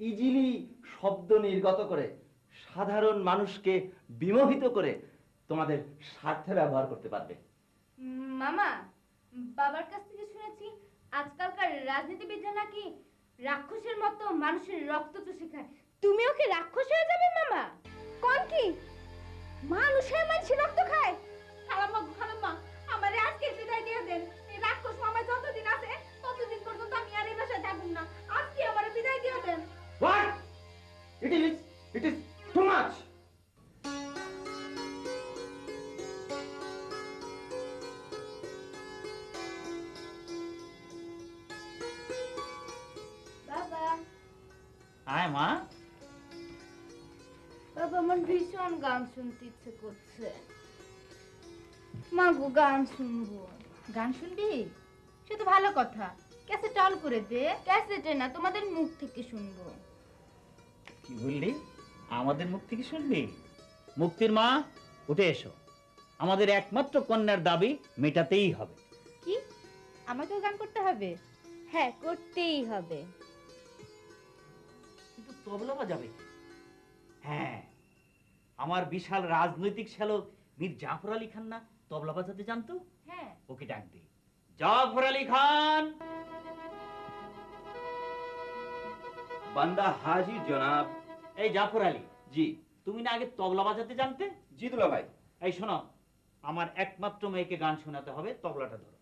ইজিলি শব্দ নির্গত করে সাধারণ মানুষকে বিমোহিত করে তোমাদের স্বার্থে ব্যবহার করতে পারবে। মামা, বাবার কাছ থেকে শুনেছি রাজনীতিবিদরা নাকি রাক্ষসের মতো মানুষের রক্ত চুষে খায়। তুমি ওকে রাক্ষস হয়ে যাবে মামা? কোন কি মানুষের মানুষের রক্ত খায়? খালাম্মা গো খালাম্মা, আমারে আজকে বিদায় দিয়ে দেন। এই রাক্ষস মামা যতদিন আছে ততদিন পর্যন্ত আমি আর এই বাসায় থাকব না। আজকে আমারে বিদায় দিয়ে দেন। What? It is too much. বাবা, আয় মা। বাবা, আমার ভীষণ গান শুনতে ইচ্ছে করছে। মা গো, গান শুনবো। গান শুনবি? সে তো ভালো কথা, ক্যাসেট অন করে দে। ক্যাসেটে না, তোমাদের মুখ থেকে শুনবো। কি বললি? আমাদের মুখ থেকে শুনবি? মুক্তির মা, উঠে এসো। আমাদের একমাত্র কন্যার দাবি মেটাতেই হবে। কি আমাকেও গান করতে হবে? হ্যাঁ, করতেই হবে। কিন্তু তবলা বাজাবে কে? হ্যাঁ, আমার বিশাল রাজনৈতিক শ্যালক মীর জাফর আলী খান না তবলা বাজাতে জানতো? হ্যাঁ। ওকে ডাক দে। জাফর আলী খান। বান্দা হাজির জনাব। এই জাফর আলী, জি। তুমি না আগে তবলা বাজাতে জানতে? জি দুলা ভাই। এই শোনো, আমার একমাত্র মেয়েকে গান শোনাতে হবে, তবলাটা ধরো।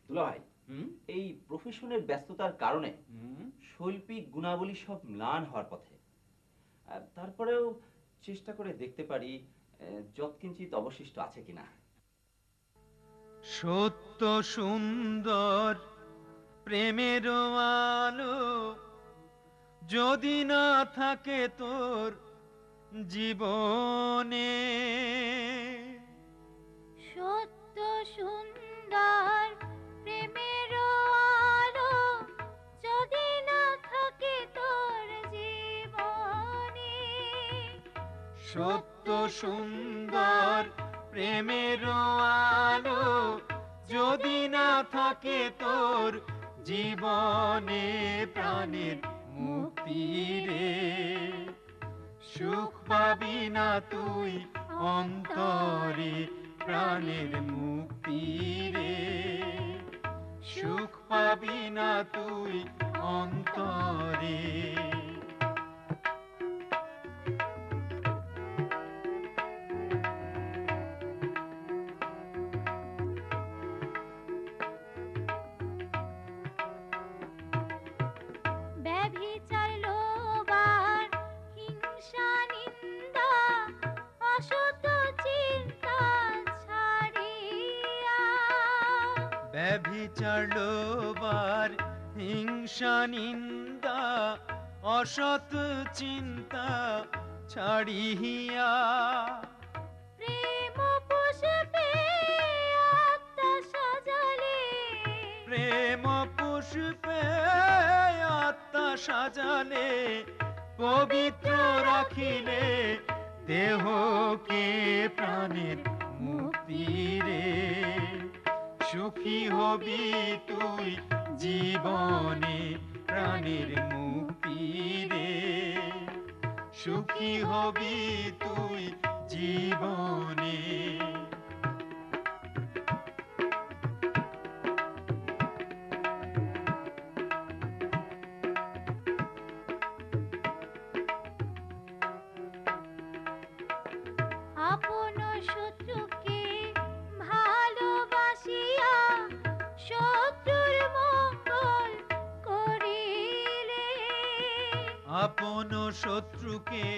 দুলা ভাই, হুম এই প্রফেশনের ব্যস্ততার কারণে হুম শৈল্পিক গুণাবলী সব ম্লান হওয়ার পথে। তারপরেও চেষ্টা করে দেখতে পারি যৎকিঞ্চিত অবশিষ্ট আছে কিনা। সত্য সুন্দর প্রেমের আলো যদি না থাকে তোর জীবনে, সত্য সুন্দর প্রেমের আলো যদি না থাকে তোর জীবনে, সত্য সুন্দর প্রেমের আলো যদি না থাকে তোর জীবনে, প্রাণের মুক্তি রে সুখ পাবি না তুই অন্তরে, প্রাণের মুক্তি রে সুখ পাবি না তুই অন্তরে। ব্যভিচার লোবার হিংসা নিন্দা অসত চিন্তা ছাড়িয়া, ব্যভিচার লোবার হিংসা নিন্দা অসৎ চিন্তা ছাড়িয়া, প্রেম পুষ্পে আত্মা সাজালে, প্রেম পুষ্পে আত্মা সাজালে, পবিত্র রাখিলে দেহকে, প্রাণের মুক্তি রে সুখী হবি তুই জীবনে, প্রাণের মুক্তি রে সুখী হবি তুই জীবনে। আপন শত্রুকে ভালোবাসিয়া শত্রুর মঙ্গল করিলে, আপন শত্রুকে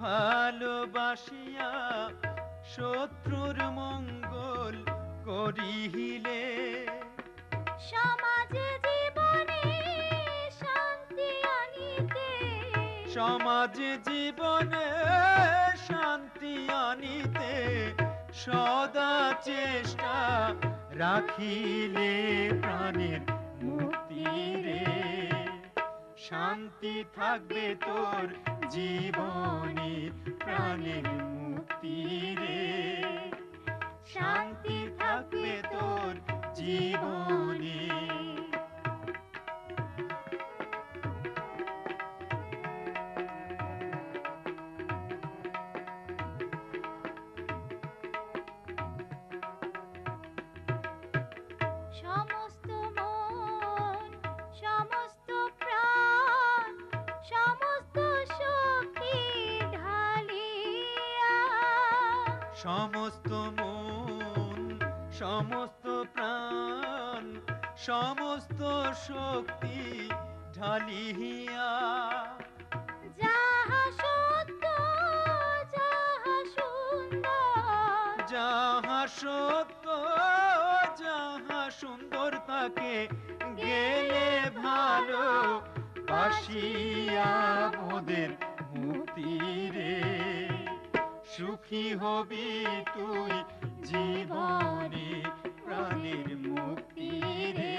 ভালোবাসিয়া শত্রুর মঙ্গল করিলে, সমাজ জীবনে শান্তি আনিতে, সমাজ জীবনে শান্তি আনিতে সদা চেষ্টা রাখিলে, প্রাণের মুক্তি রে শান্তি থাকবে তোর জীবনে, প্রাণের মুক্তি রে শান্তি থাকবে তোর জীবনে। সমস্ত মন সমস্ত মন, সমস্ত প্রাণ, সমস্ত শক্তি ঢালিয়া যাহা সত্য, যাহা সুন্দর, যাহা সত্য, যাহা সুন্দর তাকে গেলে ভালো বাসিয়া মোদের মুক্তি রে। সুখী হবি তুই জীবনে প্রাণের মুক্তি রে।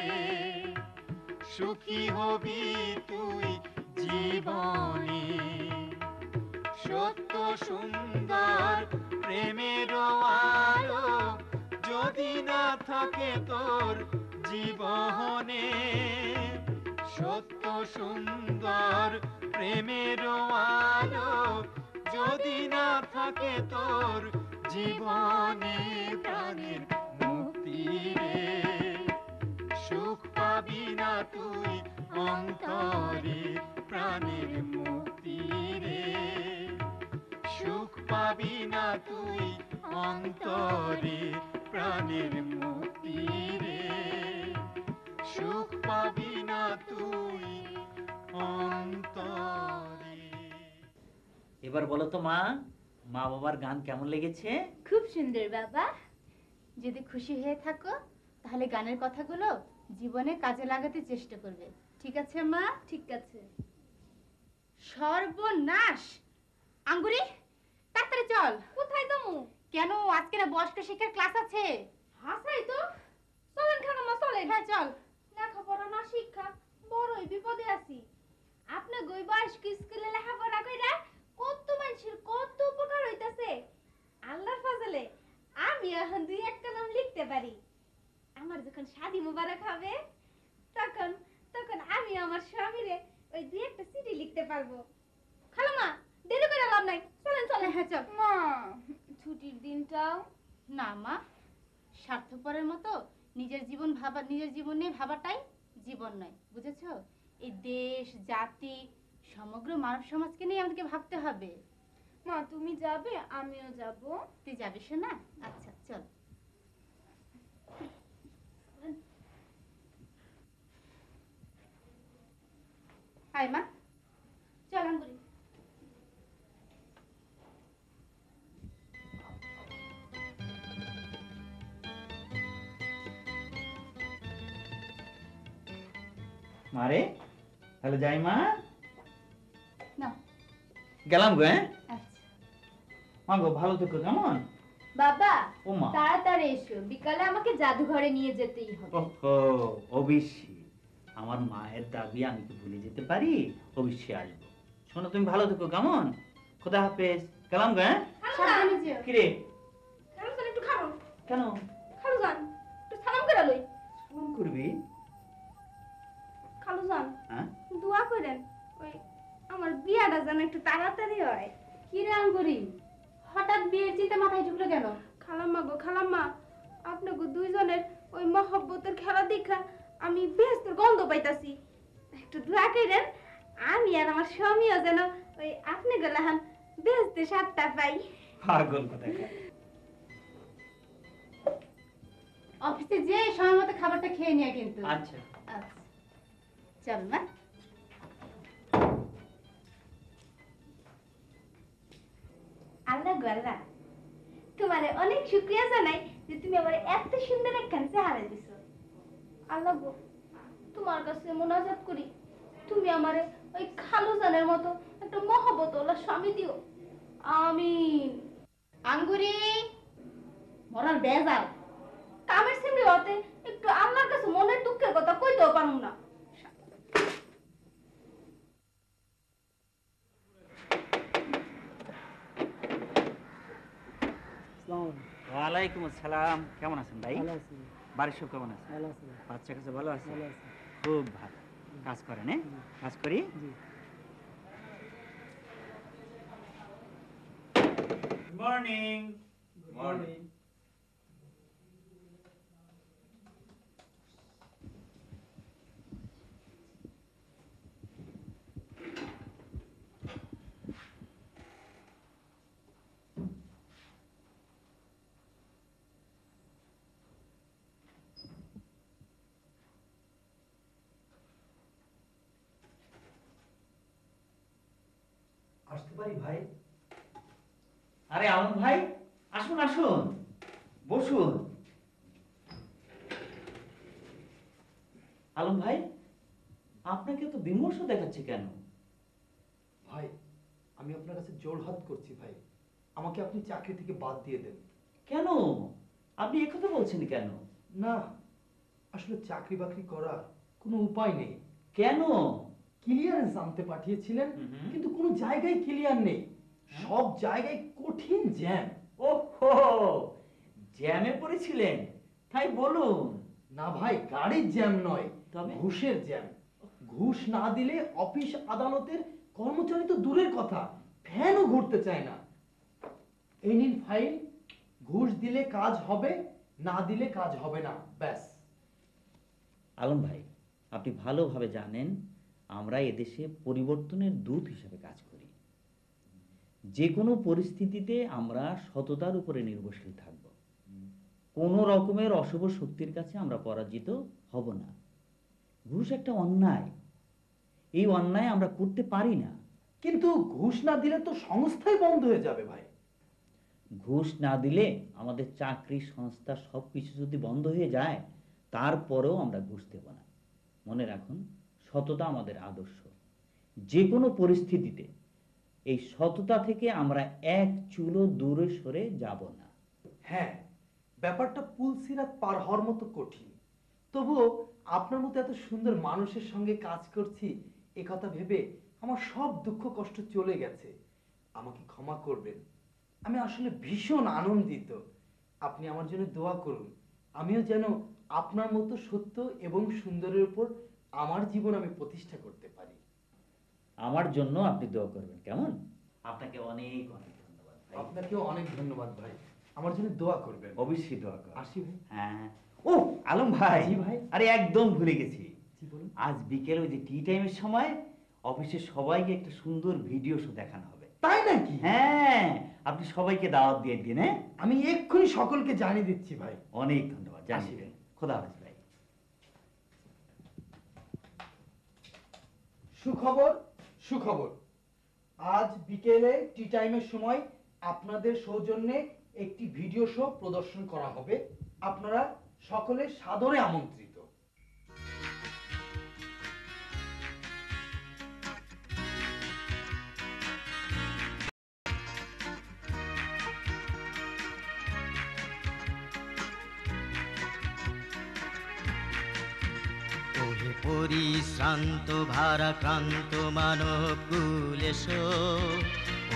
সুখী হবি তুই জীবনে। সত্য সুন্দর প্রেমের আলো যদি না থাকে তোর জীবনে, সত্য সুন্দর প্রেমের আলো যদি না থাকে তোর জীবনে, প্রাণের মুক্তি রে। সুখ পাবি না তুই অন্তরে প্রাণের মুক্তি রে। সুখ পাবি না তুই অন্তরে প্রাণের মুক্তি রে। সুখ পাবি না তুই অন্তরে। এবার বলো তো মা, মা বাবার গান কেমন লেগেছে? খুব সুন্দর বাবা। যদি খুশি হয়ে থাকো তাহলে গানের কথাগুলো জীবনে কাজে লাগাতে চেষ্টা করবে, ঠিক আছে মা? ঠিক আছে। সর্বনাশ! আঙ্গুরি, তাড়াতাড়ি চল। কোথায় দমু? কেন, আজকে না বয়স্ক শিক্ষার ক্লাস আছে। হাসাই তো। চলেন খালাম্মা চলেন। হ্যাঁ চল। লেখাপড়া না শিক্ষা, বড়ই বিপদে আছি। আপনি গই বয়স্ক স্কুলে লেখাপড়া কইরা কত মানুষের কত উপকার হইতাছে। আল্লাহর ফজলে আমি এখন দুই এক কলম লিখতে পারি। আমার যখন শাদি মোবারক হবে তখন তখন আমি আমার স্বামীরে ওই দুই একটা চিঠি লিখতে পারবো। খালাম্মা দেরি করে লাভ নাই, চলেন চলেন। হ্যাঁ চল। মা, ছুটির দিনটাও না মা, স্বার্থপরের মতো নিজের জীবন নিয়ে ভাবাটাই জীবন নয়, বুঝেছো? এই দেশ, জাতি, সমগ্র মানব সমাজকে নিয়ে আমাদেরকে ভাবতে হবে। মা তুমি যাবে, আমিও যাব। তুই যাবি শোনা? আচ্ছা চল। হাই মা, চল আঙ্গুরি। মারে, তাহলে যাই মা। না। গেলাম গো। হ্যাঁ আচ্ছা। মা গো, ভালো থেকো কেমন? বাবা ও মা, তাড়াতাড়ি এসো, বিকালে আমাকে জাদুঘরে নিয়ে যেতেই হবে। ওহো, অবশ্যই। আমার মায়ের দাবি আমি কি ভুলে যেতে পারি? অবশ্যই আসবো। শোনো, তুমি ভালো থেকো কেমন? খোদা হাফেজ। গেলাম গো। হ্যাঁ সাবধানে যেও। কিরে, খালু যান একটু খাবো। কেন খালু যান একটু সালাম করে লই। ফোন করবি? খালু যান হ্যাঁ, দোয়া করেন ওই আমার বিয়াটা যেন একটু তাড়াতাড়ি হয়। কি রে আঙ্গুরি, হঠাৎ বিয়ের চিন্তা মাথায় ঢুকলো কেন? খালাম্মা গো খালাম্মা, আপনাকে দুইজনের ওই মহব্বতের খেলা দেখা আমি বেহেশতের গন্ধ পাইতাছি। একটু দোয়া করেন আমি আর আমার স্বামীও যেন ওই আপনি গেলাহান বেহেশতের স্বাদটা পাই। পাগল কোথাকার। অফিসে যে সময় মতো খাবারটা খেয়ে নিয়ে কিন্তু। আচ্ছা, আচ্ছা চল মা। আল্লাহ গো আল্লাহ, তোমারে অনেক শুকরিয়া জানাই যে তুমি আমার এত সুন্দর একখান চেহারা দিছো। আল্লাহ গো, তোমার কাছে মোনাজাত করি তুমি আমারে ওই খালু জানের মতো একটা মহব্বত ওলা স্বামী দিও। আমিন। আঙ্গুরি, মরার বেজাল। কামের সিমরি হতে একটু আল্লাহর কাছে মনের দুঃখের কথা কইতেও পারুম না। ওয়ালাইকুম আসসালাম। কেমন আছেন ভাই? বাড়ির সব কেমন আছে? বাচ্চা কাছে ভালো আছে? খুব ভালো। কাজ করেন? হ্যাঁ, কাজ করি। Good morning. মর্নিং। আসতে পারি ভাই? আরে আলম ভাই, আসুন আসুন, বসুন। আলম ভাই, আপনাকে তো বিমর্ষ দেখাচ্ছে কেন? ভাই, আমি আপনার কাছে জোড়হাত করছি ভাই, আমাকে আপনি চাকরি থেকে বাদ দিয়ে দেন। কেন আপনি একথা বলছেন কেন? না, আসলে চাকরি বাকরি করার কোনো উপায় নেই। কেন? ক্লিয়ারেন্স আনতে পাঠিয়েছিলেন, কিন্তু কোনো জায়গায় ক্লিয়ার নেই, সব জায়গায় কঠিন জ্যাম। ওহো, জ্যামে পড়েছিলেন, তাই বলুন। না ভাই, গাড়ির জ্যাম নয়, তবে? ঘুষের জ্যাম। ঘুষ না দিলে অফিস আদালতের কর্মচারী তো দূরের কথা, ফ্যানও ঘুরতে চায় না। এই নিন ফাইল, ঘুষ দিলে কাজ হবে, না দিলে কাজ হবে না, ব্যাস। আলম ভাই, আপনি ভালোভাবে জানেন আমরা এদেশে পরিবর্তনের দূত হিসেবে কাজ করি। যে কোনো পরিস্থিতিতে আমরা সততার উপরে নির্ভরশীল থাকব। কোনো রকমের অশুভ শক্তির কাছে আমরা পরাজিত হব না। ঘুষ একটা অন্যায়, এই অন্যায় আমরা করতে পারি না। কিন্তু ঘুষ না দিলে তো সংস্থাই বন্ধ হয়ে যাবে ভাই। ঘুষ না দিলে আমাদের চাকরি, সংস্থা সবকিছু যদি বন্ধ হয়ে যায়, তারপরেও আমরা ঘুষ দেব না। মনে রাখুন, সততা আমাদের আদর্শ। যে কোনো পরিস্থিতিতে এই সততা থেকে আমরা এক চুলো দূরে সরে যাব না। হ্যাঁ, ব্যাপারটা পুলসিরাত পার হওয়ার মতো কঠিন, তবুও আপনার মতো এত সুন্দর মানুষের সঙ্গে কাজ করছি এ কথা ভেবে আমার সব দুঃখ কষ্ট চলে গেছে। আমাকে ক্ষমা করবেন, আমি আসলে ভীষণ আনন্দিত। আপনি আমার জন্য দোয়া করুন, আমিও যেন আপনার মতো সত্য এবং সুন্দরের উপর আমার জীবন আমি প্রতিষ্ঠা করতে পারি। আমার জন্য আপনি দোয়া করবেন, কেমন? আপনাকে অনেক অনেক ধন্যবাদ ভাই। আপনাকেও অনেক ধন্যবাদ ভাই, আমার জন্য দোয়া করবেন। অবশ্যই দোয়া করবেন। আসি ভাই। হ্যাঁ। ও আলম ভাই। জি ভাই। আরে একদম ভুলে গেছি। জি বলুন। আজ বিকেলে ওই যে টি টাইমের সময় অফিসের সবাইকে একটা সুন্দর ভিডিও শো দেখানো হবে। তাই নাকি? হ্যাঁ, আপনি সবাইকে দাওয়াত দিয়ে দিন। হ্যাঁ, আমি এক্ষুনি সকলকে জানিয়ে দিচ্ছি ভাই। অনেক ধন্যবাদ, আসি জানিয়ে ভাই। খোদা হাফেজ ভাই। সুখবর, সুখবর, আজ বিকেলে টি টাইমের সময় আপনাদের সৌজন্যে একটি ভিডিও শো প্রদর্শন করা হবে। আপনারা সকলে সাদরে আমন্ত্রিত। ওহে পরিশ্রান্ত ভারাক্রান্ত মানব কুল এসো,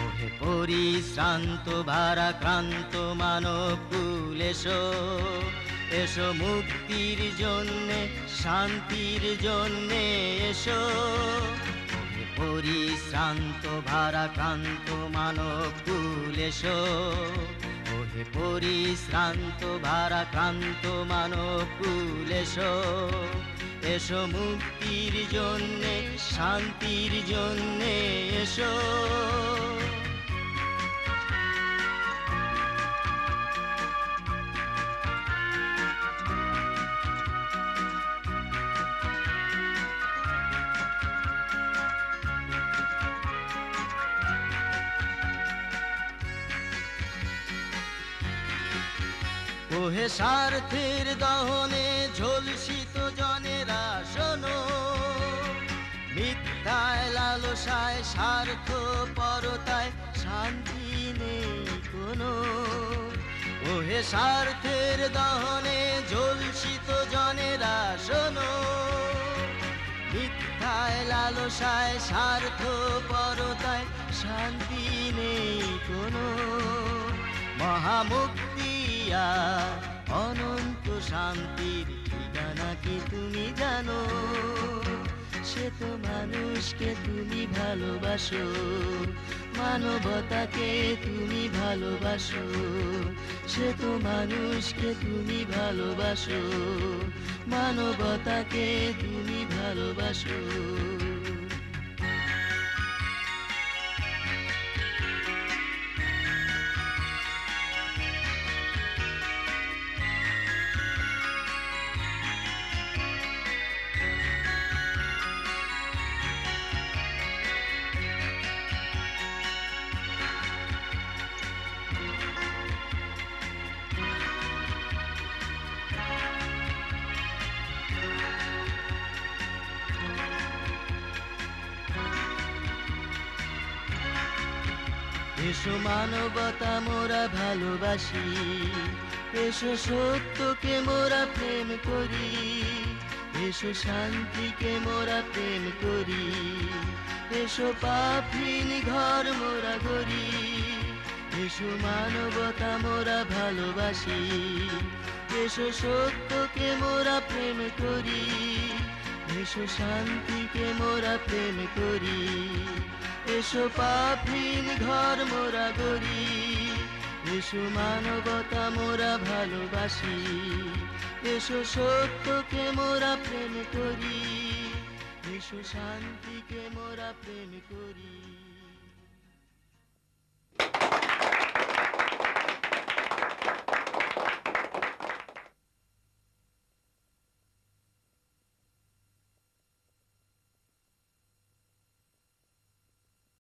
ওহে পরিশ্রান্ত ভারাক্রান্ত মানব কুল এসো, এসো মুক্তির জন্যে শান্তির জন্যে এসো। ওহে পরিশ্রান্ত ভারাক্রান্ত মানব কুল এসো, ওহে পরিশ্রান্ত ভারাক্রান্ত মানব কুল এসো, এসো মুক্তির জন্যে শান্তির জন্যে এসো। ওহে স্বার্থের দহনে ঝলসিত জনেরা শোনো, মিথ্যায় লালসায় স্বার্থ পরতায় শান্তি নেই কোনো। ওহে স্বার্থের দহনে ঝলসিত জনেরা শোনো, মিথ্যায় লালসায় স্বার্থ পরতায় শান্তি নেই কোনো। মহামুক্তি আর অনন্ত শান্তির ঠিকানা কি তুমি জানো? সে তো মানুষকে তুমি ভালোবাসো, মানবতাকে তুমি ভালোবাসো। সে তো মানুষকে তুমি ভালোবাসো, মানবতাকে তুমি ভালোবাসো। এসো মানবতা মোরা ভালোবাসি, এসো সত্যকে মোরা প্রেম করি, এসো শান্তিকে মোরা প্রেম করি, এসো পাপহীন ঘর মোরা গড়ি, এসো মানবতা মোরা ভালোবাসি, এসো সত্যকে মোরা প্রেম করি, এসো শান্তিকে মোরা প্রেম করি, এসো পাপহীন ঘর মোরা গড়ি, এসো মানবতা মোরা ভালোবাসি, এসো সত্যকে মোরা প্রেম করি, এসো শান্তিকে মোরা প্রেম করি।